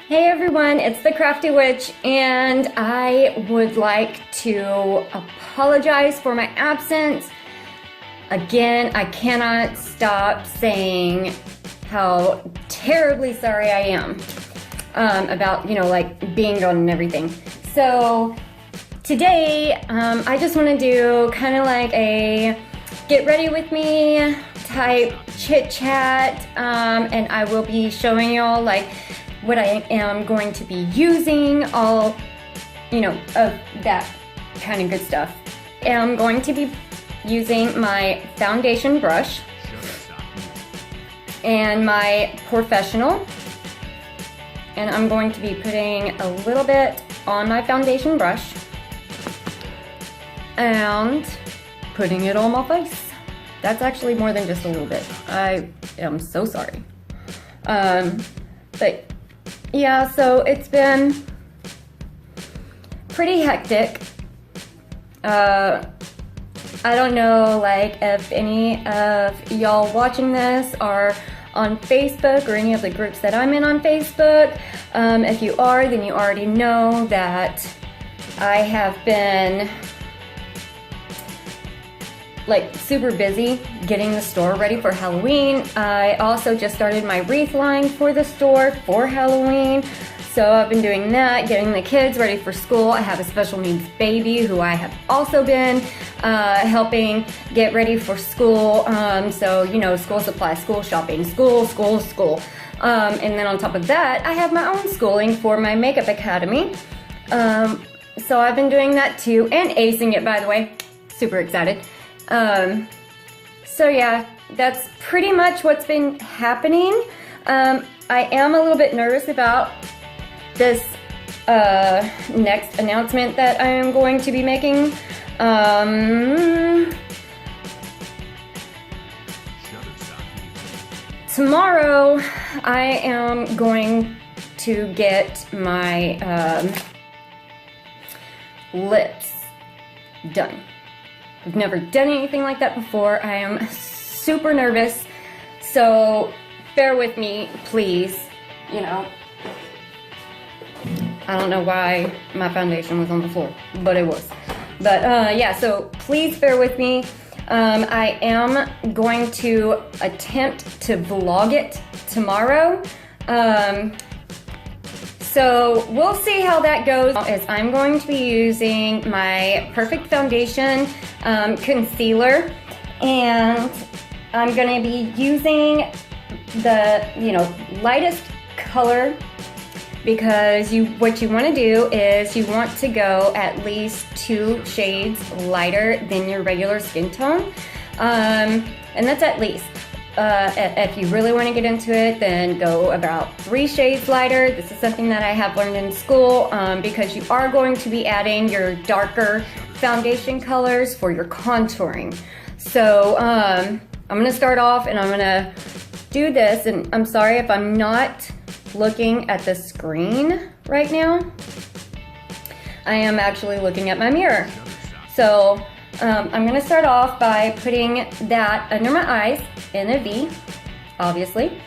Hey everyone, it's the Crafty Witch, and I would like to apologize for my absence. Again, I cannot stop saying how terribly sorry I am about, like being gone and everything. So today, I just want to do kind of like a get ready with me type chit chat, and I will be showing y'all like what I am going to be using, all, of that kind of good stuff. I'm going to be using my foundation brush and my professional, and I'm going to be putting a little bit on my foundation brush and putting it on my face. That's actually more than just a little bit. I am so sorry. But yeah, so it's been pretty hectic. I don't know like if any of y'all watching this are on Facebook or any of the groups that I'm in on Facebook. If you are, then you already know that I have been like super busy getting the store ready for Halloween. I also just started my wreath line for the store for Halloween. So I've been doing that, getting the kids ready for school. I have a special needs baby who I have also been helping get ready for school. So, school supplies, school shopping, school. And then on top of that, I have my own schooling for my makeup academy. So I've been doing that too, and acing it, by the way. Super excited. So yeah, that's pretty much what's been happening. I am a little bit nervous about this next announcement that I am going to be making. Tomorrow I am going to get my lips done. I've never done anything like that before. I am super nervous, so bear with me, please. I don't know why my foundation was on the floor, but it was. But yeah, so please bear with me. I am going to attempt to vlog it tomorrow. So we'll see how that goes. As I'm going to be using my Perfect Foundation concealer, and I'm going to be using the lightest color, because what you want to do is you want to go at least 2 shades lighter than your regular skin tone, and that's at least. If you really want to get into it, then go about 3 shades lighter. This is something that I have learned in school, because you are going to be adding your darker foundation colors for your contouring. So I'm going to start off, and I'm going to do this, and I'm sorry if I'm not looking at the screen right now. I am actually looking at my mirror. So I'm going to start off by putting that under my eyes in a V, obviously.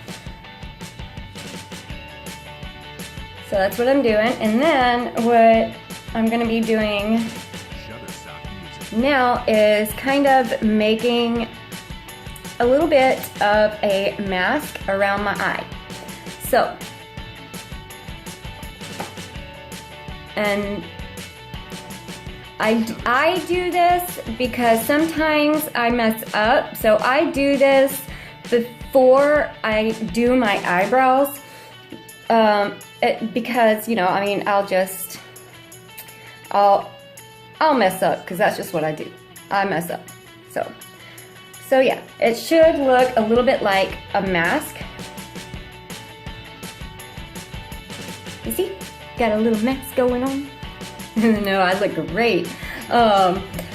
So that's what I'm doing. And then what I'm going to be doing now is kind of making a little bit of a mask around my eye. So, and I do this because sometimes I mess up, so I do this before I do my eyebrows, because I'll mess up, because that's just what I do. I mess up. So yeah, it should look a little bit like a mask. You see? Got a little mask going on. No, I look great.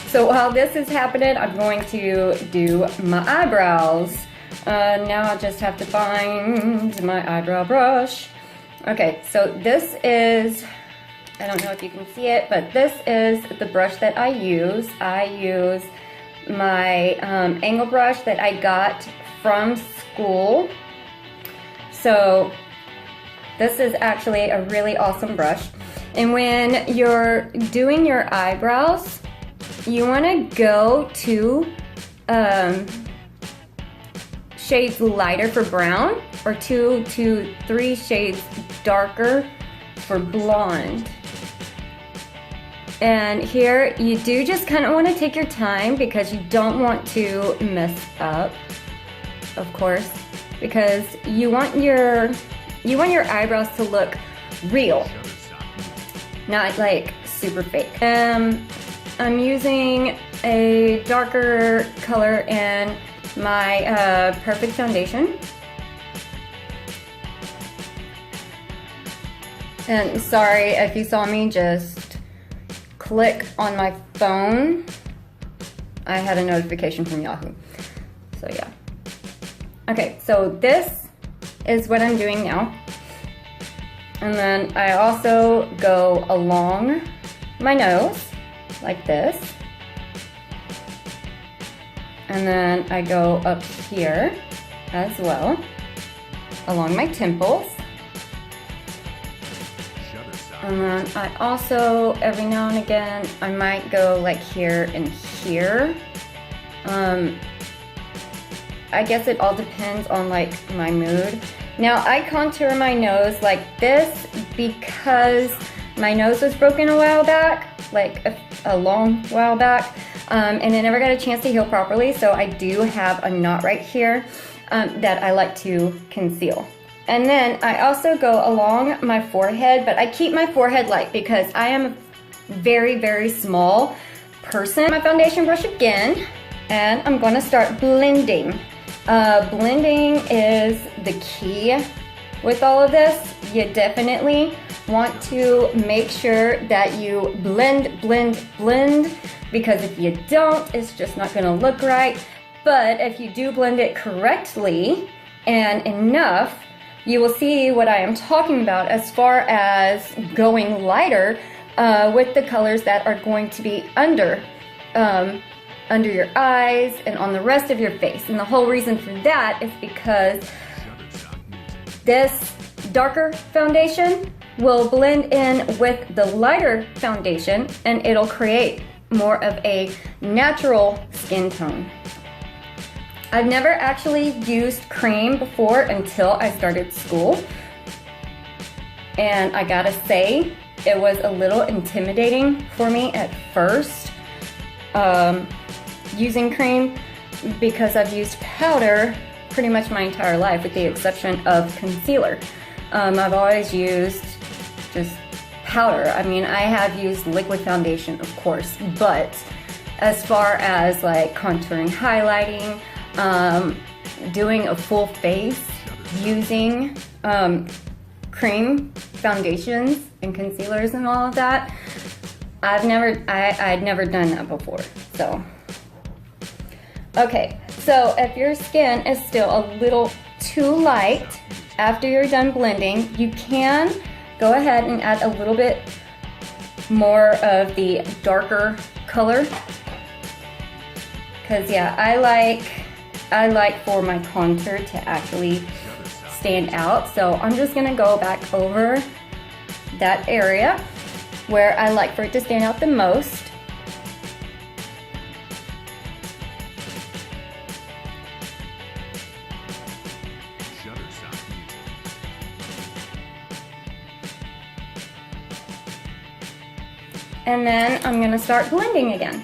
So while this is happening, I'm going to do my eyebrows. Now I just have to find my eyebrow brush. Okay, so this is, I don't know if you can see it, but this is the brush that I use. I use my angle brush that I got from school. So This is actually a really awesome brush. And when you're doing your eyebrows, you want to go to shades lighter for brown, or 2 to 3 shades darker for blonde. And here you do just kind of want to take your time because you don't want to mess up, of course, because you want your eyebrows to look real, not like super fake. I'm using a darker color in my Perfect foundation. And sorry if you saw me just click on my phone. I had a notification from Yahoo. So yeah. Okay, so this is what I'm doing now. And then I also go along my nose like this. And then I go up here as well, along my temples. And then I also, every now and again, I might go like here and here. I guess it all depends on like my mood. Now I contour my nose like this because my nose was broken a while back, like a long while back, and it never got a chance to heal properly, so I do have a knot right here that I like to conceal. And then I also go along my forehead, but I keep my forehead light because I am a very, very small person. My foundation brush again, and I'm gonna start blending. Blending is the key with all of this. You definitely want to make sure that you blend, blend, blend, because if you don't, it's just not gonna look right. But if you do blend it correctly and enough, you will see what I am talking about as far as going lighter with the colors that are going to be under your eyes and on the rest of your face. And the whole reason for that is because this darker foundation will blend in with the lighter foundation, and it'll create more of a natural skin tone. I've never actually used cream before until I started school, and I gotta say it was a little intimidating for me at first using cream, because I've used powder pretty much my entire life with the exception of concealer. I've always used just powder. I mean, I have used liquid foundation, of course, but as far as like contouring, highlighting, doing a full face using cream foundations and concealers and all of that, I'd never done that before. So okay, so if your skin is still a little too light after you're done blending, you can go ahead and add a little bit more of the darker color, because yeah, I like for my contour to actually stand out. So I'm just gonna go back over that area where I like for it to stand out the most. And then I'm gonna start blending again.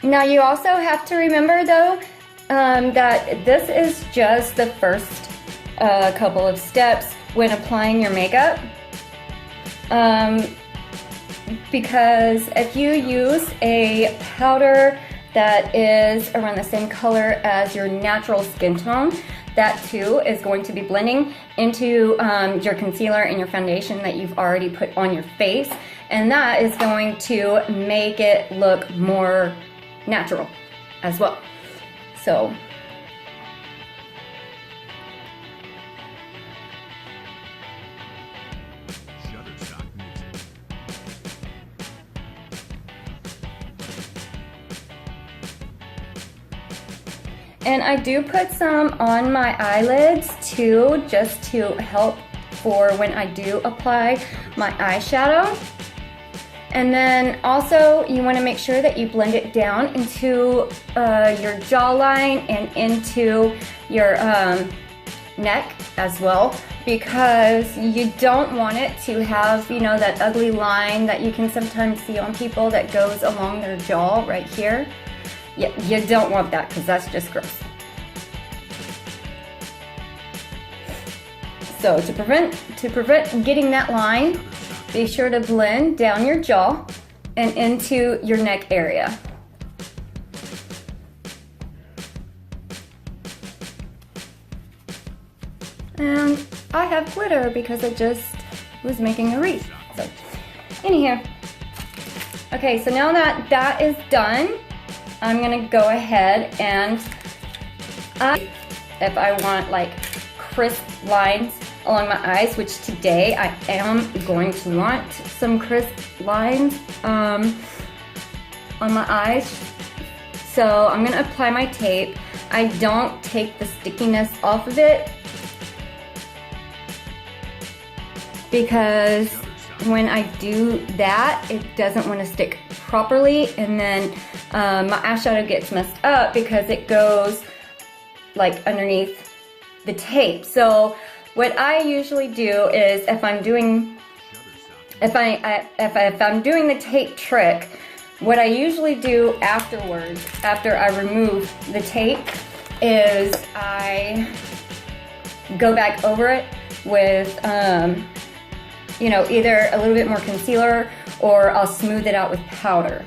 Now you also have to remember though that this is just the first couple of steps when applying your makeup. Because if you use a powder that is around the same color as your natural skin tone, that too is going to be blending into your concealer and your foundation that you've already put on your face, and that is going to make it look more natural as well. So And I do put some on my eyelids too, just to help for when I do apply my eyeshadow. And then also you want to make sure that you blend it down into your jawline and into your neck as well, because you don't want it to have, you know, that ugly line that you can sometimes see on people that goes along their jaw right here. You don't want that, because that's just gross. So to prevent getting that line, be sure to blend down your jaw and into your neck area. And I have glitter because I just was making a wreath. So, anyhow. Okay, so now that that is done, I'm gonna go ahead and if I want like crisp lines along my eyes, which today I am going to want some crisp lines on my eyes. So I'm gonna apply my tape. I don't take the stickiness off of it, because when I do that, it doesn't want to stick properly, and then my eyeshadow gets messed up because it goes like underneath the tape. So what I usually do is if I'm doing the tape trick, what I usually do afterwards, after I remove the tape, is I go back over it with you know, either a little bit more concealer, or I'll smooth it out with powder.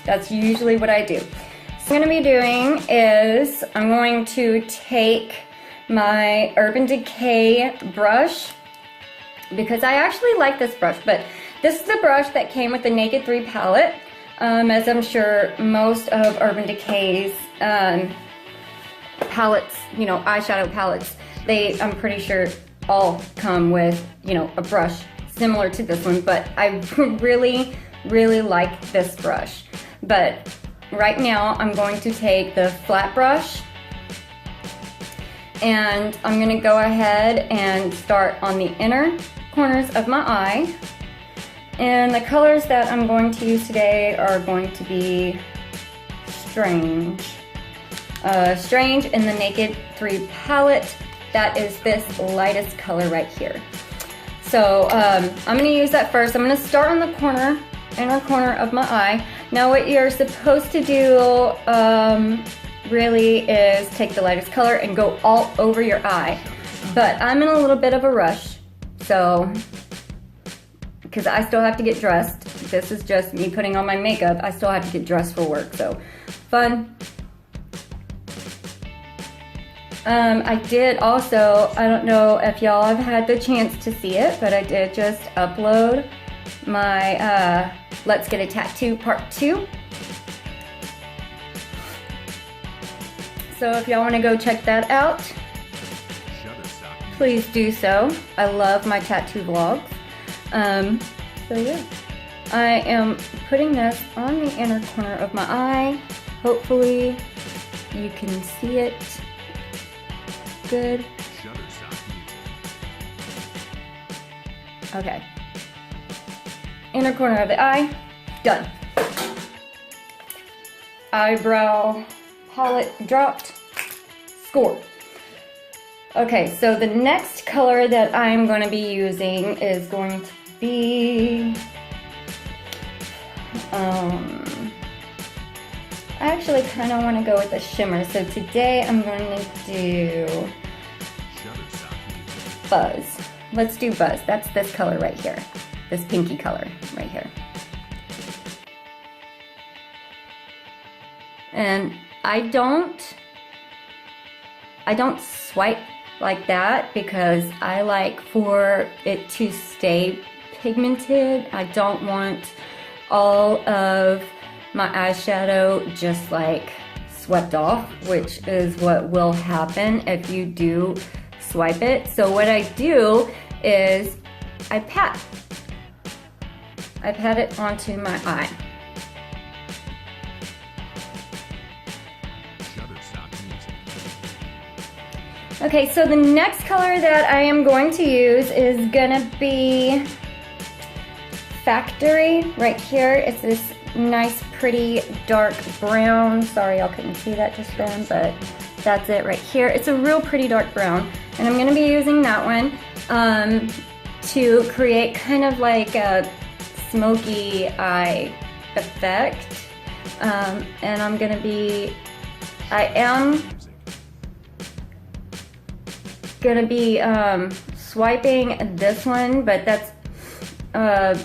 That's usually what I do. So what I'm gonna be doing is I'm going to take my Urban Decay brush, because I actually like this brush, but this is the brush that came with the Naked 3 palette. As I'm sure most of Urban Decay's palettes, you know, eyeshadow palettes, I'm pretty sure all come with, you know, a brush similar to this one, but I really, really like this brush. But right now I'm going to take the flat brush, and I'm gonna go ahead and start on the inner corners of my eye. And the colors that I'm going to use today are going to be Strange. Strange in the Naked 3 palette. That is this lightest color right here. So I'm gonna use that first. I'm gonna start on the inner corner of my eye. Now what you're supposed to do really is take the lightest color and go all over your eye. But I'm in a little bit of a rush, so, because I still have to get dressed. This is just me putting on my makeup. I still have to get dressed for work, so fun. I did also, I don't know if y'all have had the chance to see it, but I did just upload my Let's Get a Tattoo Part 2. So if y'all want to go check that out, please do so. I love my tattoo vlogs. So yeah, I am putting this on the inner corner of my eye. Hopefully you can see it good. Okay. Inner corner of the eye, done. Eyebrow palette dropped, score. Okay, so the next color that I'm going to be using is going to be, I actually kind of want to go with a shimmer, so today I'm going to do Buzz. Let's do Buzz. That's this color right here, this pinky color right here. And I don't swipe like that because I like for it to stay pigmented. I don't want all of my eyeshadow just like swept off, which is what will happen if you do swipe it. So what I do is I pat it onto my eye. Okay, so the next color that I am going to use is gonna be Factory right here. It's this nice, pretty, dark brown. Sorry, y'all couldn't see that just then, but that's it right here. It's a real pretty dark brown, and I'm gonna be using that one to create kind of like a smoky eye effect. And I am gonna be swiping this one, but that's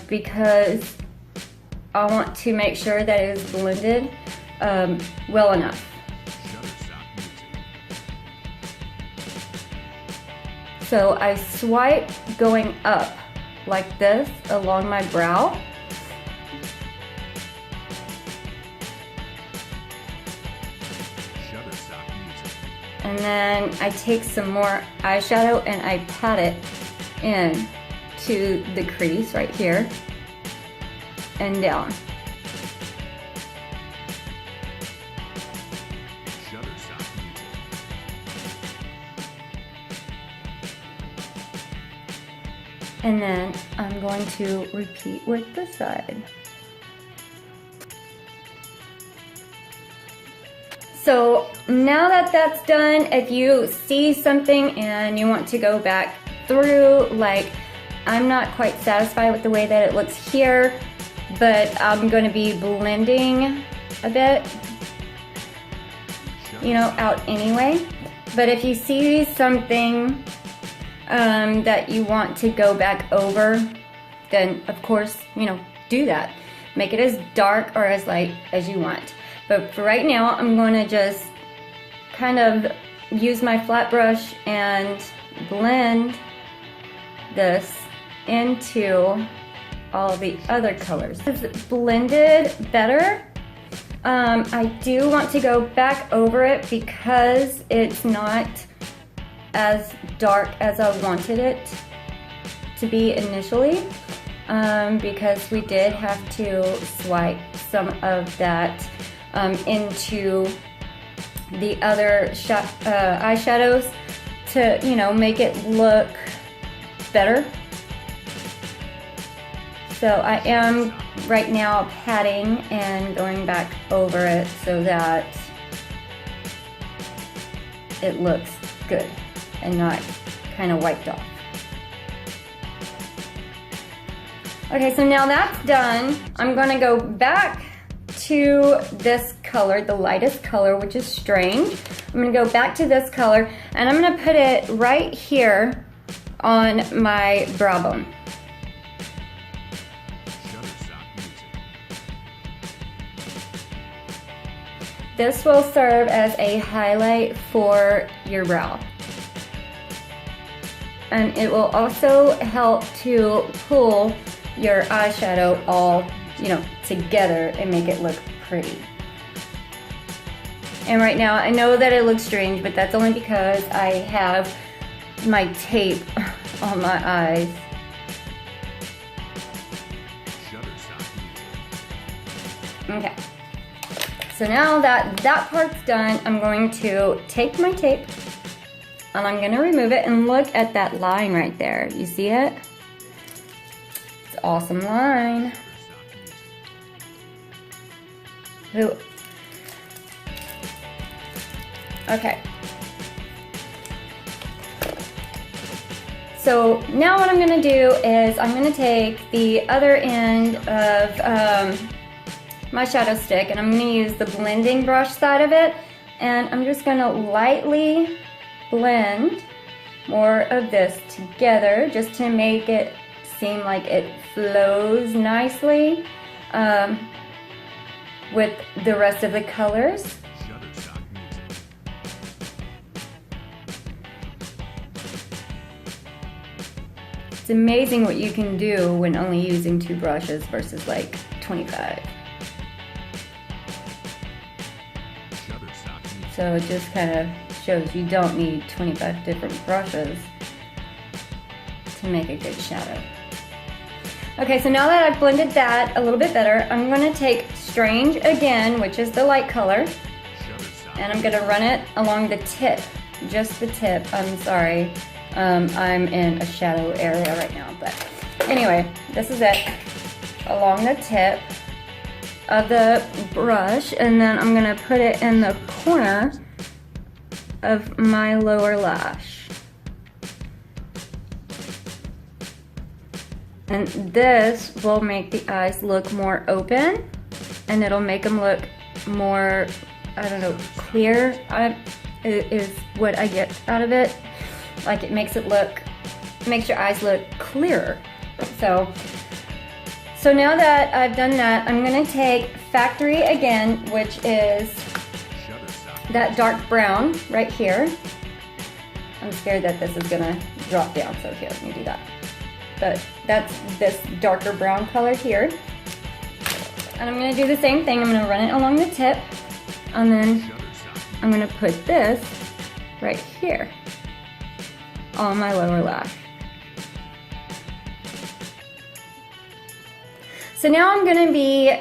because I want to make sure that it is blended well enough. So I swipe going up like this along my brow. And then I take some more eyeshadow and I pat it in to the crease right here and down. And then I'm going to repeat with the side. So now that that's done, if you see something and you want to go back through, like I'm not quite satisfied with the way that it looks here, but I'm going to be blending a bit, you know, out anyway. But if you see something that you want to go back over, then of course, you know, do that. Make it as dark or as light as you want. But for right now, I'm going to just kind of use my flat brush and blend this into all the other colors. It's blended better. I do want to go back over it because it's not as dark as I wanted it to be initially, because we did have to swipe some of that into the other eyeshadows to, you know, make it look better. So I am right now patting and going back over it so that it looks good and not kind of wiped off. Okay, so now that's done, I'm gonna go back to this color, the lightest color, which is Strange. I'm gonna go back to this color and I'm gonna put it right here on my brow bone. This will serve as a highlight for your brow. And it will also help to pull your eyeshadow all, you know, together and make it look pretty. And right now, I know that it looks strange, but that's only because I have my tape on my eyes. Okay. So now that that part's done, I'm going to take my tape and I'm gonna remove it and look at that line right there. You see it? It's an awesome line. Ooh. Okay. So now what I'm gonna do is I'm gonna take the other end of my shadow stick and I'm gonna use the blending brush side of it, and I'm just gonna lightly blend more of this together just to make it seem like it flows nicely with the rest of the colors. It's amazing what you can do when only using 2 brushes versus like 25. So it just kind of shows you don't need 25 different brushes to make a good shadow. Okay, so now that I've blended that a little bit better, I'm going to take Strange again, which is the light color, and I'm going to run it along the tip just the tip. I'm sorry. I'm in a shadow area right now, but anyway, this is it. Along the tip of the brush, and then I'm gonna put it in the corner of my lower lash. And this will make the eyes look more open, and it'll make them look more, I don't know, clear is what I get out of it. Like, it makes your eyes look clearer. So now that I've done that, I'm gonna take Factory again, which is that dark brown right here. I'm scared that this is gonna drop down, so here, let me do that. But that's this darker brown color here. And I'm gonna do the same thing. I'm gonna run it along the tip, and then I'm gonna put this right here on my lower lash. So now I'm gonna be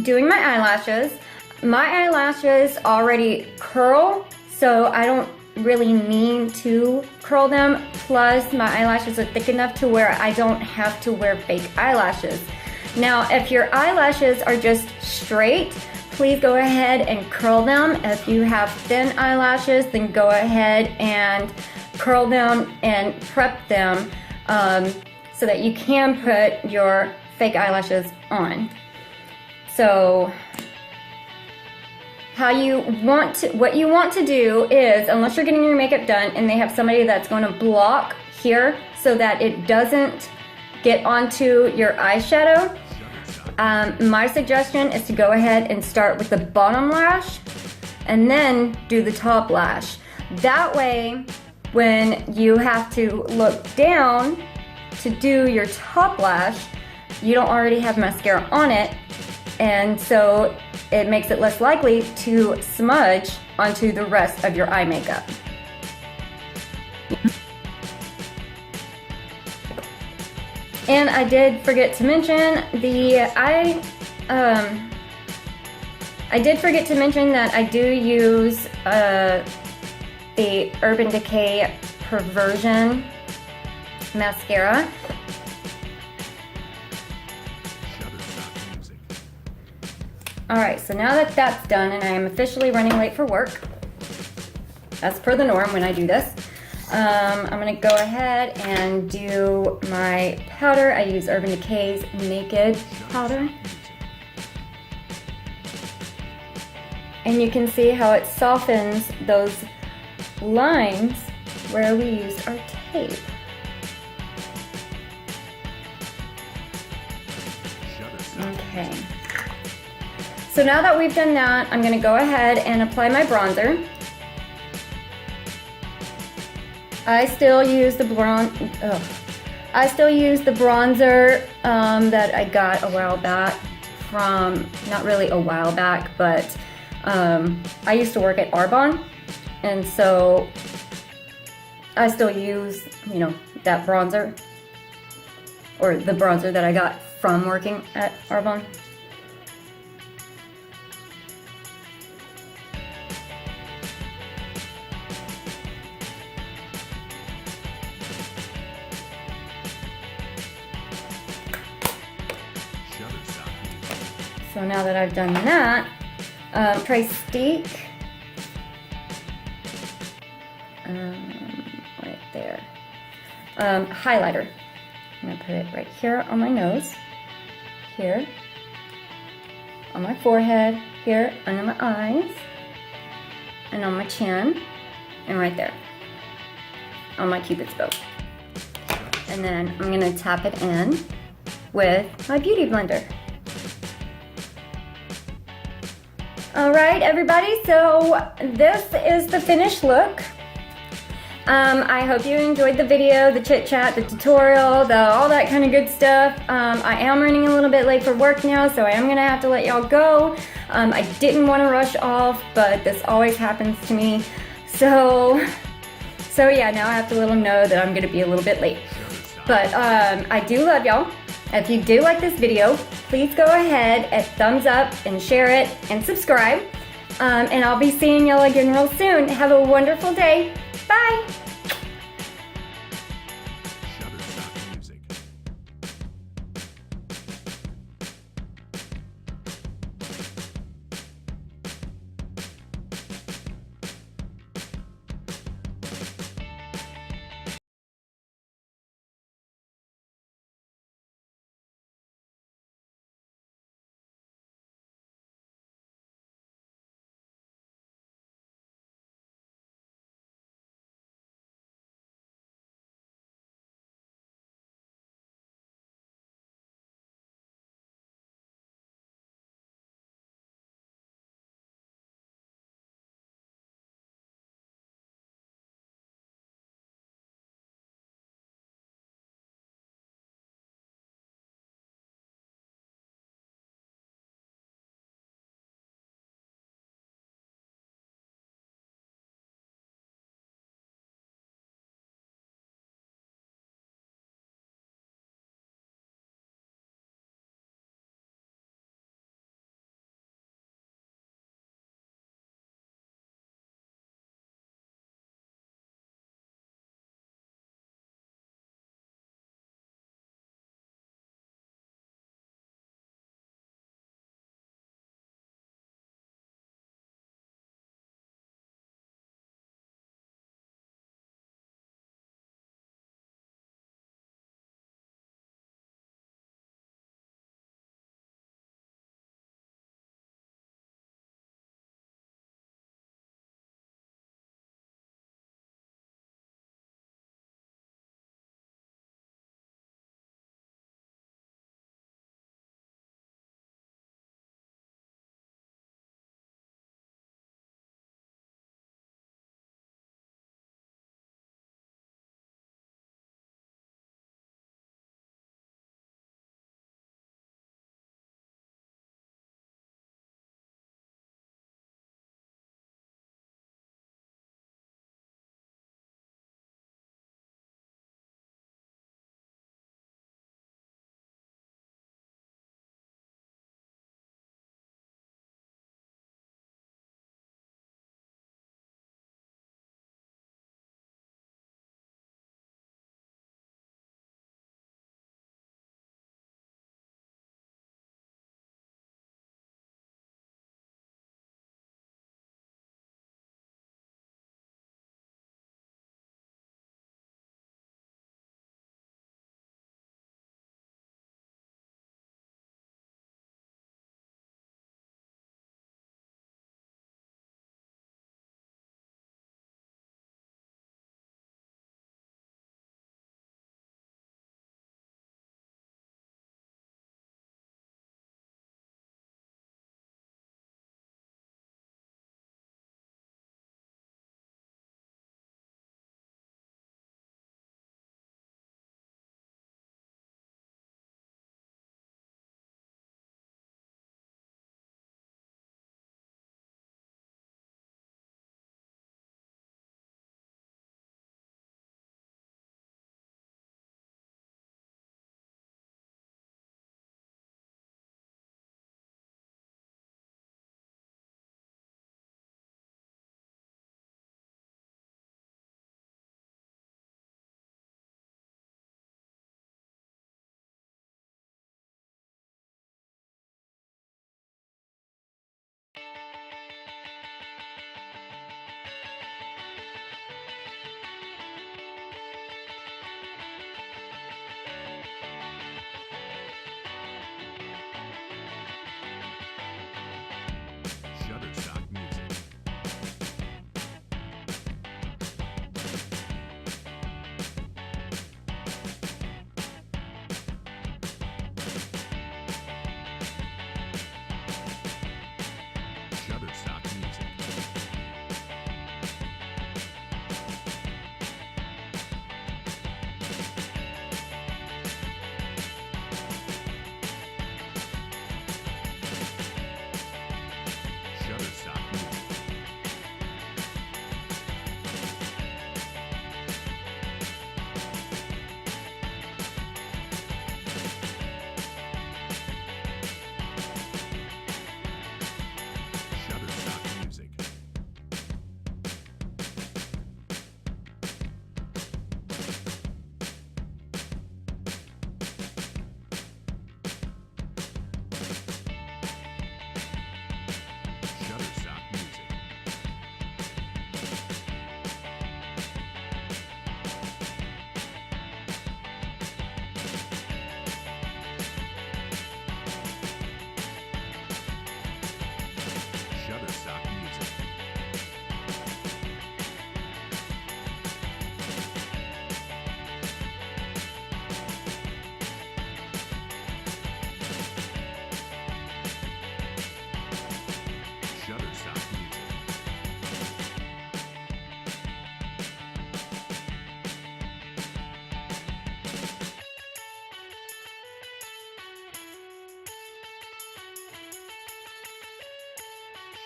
doing my eyelashes. My eyelashes already curl, so I don't really need to curl them. Plus, my eyelashes are thick enough to where I don't have to wear fake eyelashes. Now, if your eyelashes are just straight, please go ahead and curl them. If you have thin eyelashes, then go ahead and curl them and prep them so that you can put your fake eyelashes on. So what you want to do is, unless you're getting your makeup done and they have somebody that's going to block here so that it doesn't get onto your eyeshadow, my suggestion is to go ahead and start with the bottom lash and then do the top lash. That way, when you have to look down to do your top lash, you don't already have mascara on it, and so it makes it less likely to smudge onto the rest of your eye makeup. And I did forget to mention that I do use the Urban Decay Perversion mascara. Alright, so now that that's done and I am officially running late for work, as per the norm when I do this, I'm going to go ahead and do my powder. I use Urban Decay's Naked powder. And you can see how it softens those lines where we used our tape. Okay. So now that we've done that, I'm going to go ahead and apply my bronzer. I still use the bronzer that I got a while back from, not really a while back, but I used to work at Arbonne, and so I still use, that bronzer, or the bronzer that I got from working at Arbonne. So now that I've done that, Tri-Stick, right there, highlighter. I'm going to put it right here on my nose, here, on my forehead, here, under my eyes, and on my chin, and right there, on my Cupid's bow. And then I'm going to tap it in with my Beauty Blender. Alright everybody, so this is the finished look. I hope you enjoyed the video, the chit chat, the tutorial, all that kind of good stuff. I am running a little bit late for work now, so I am going to have to let y'all go. I didn't want to rush off, but this always happens to me. So yeah, now I have to let them know that I'm going to be a little bit late. But I do love y'all. If you do like this video, please go ahead and thumbs up and share it and subscribe. And I'll be seeing y'all again real soon. Have a wonderful day. Bye.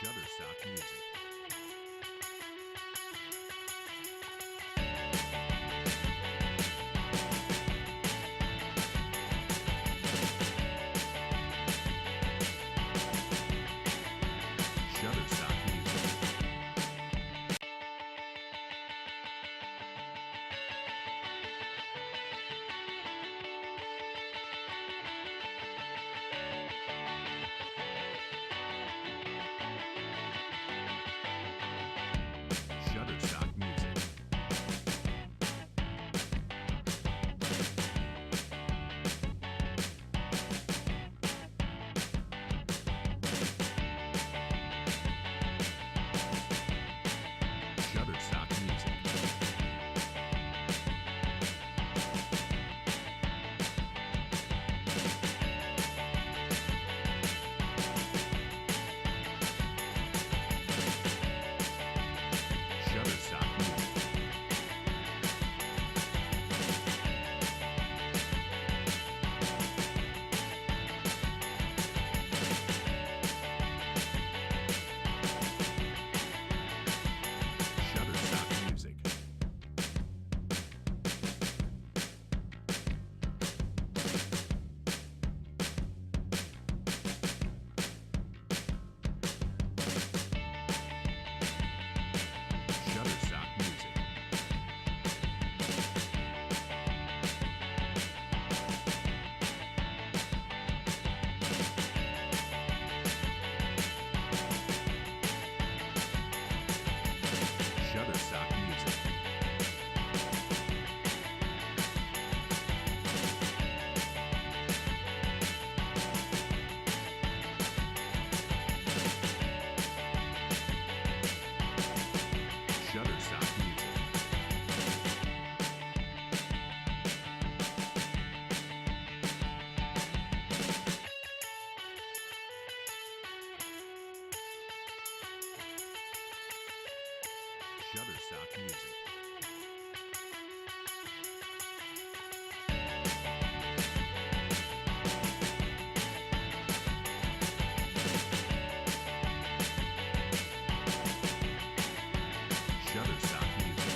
Shutterstock Music. Shutterstock Music. Shutterstock Music. Shutterstock Music. Shutterstock Music. Shutterstock Music. Shutterstock Music. Shutterstock Music. Shutterstock Music. Shutterstock Music. Shutterstock Music.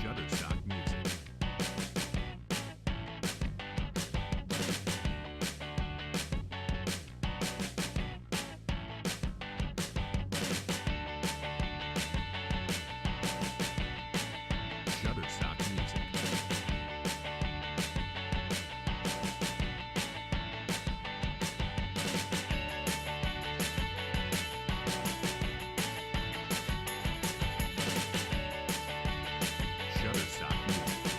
Shutterstock Music. Shutterstock Music. Shutterstock Music.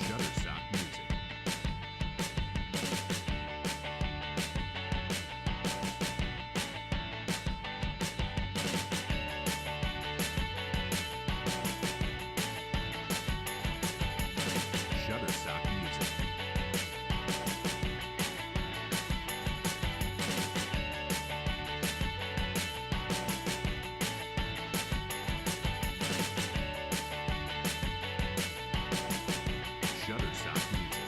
Shutterstock Music. Shutterstock Music. Shutterstock Music. Shutterstock Music.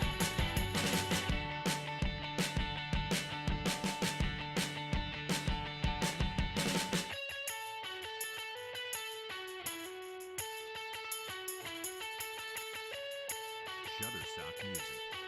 Shutterstock Music.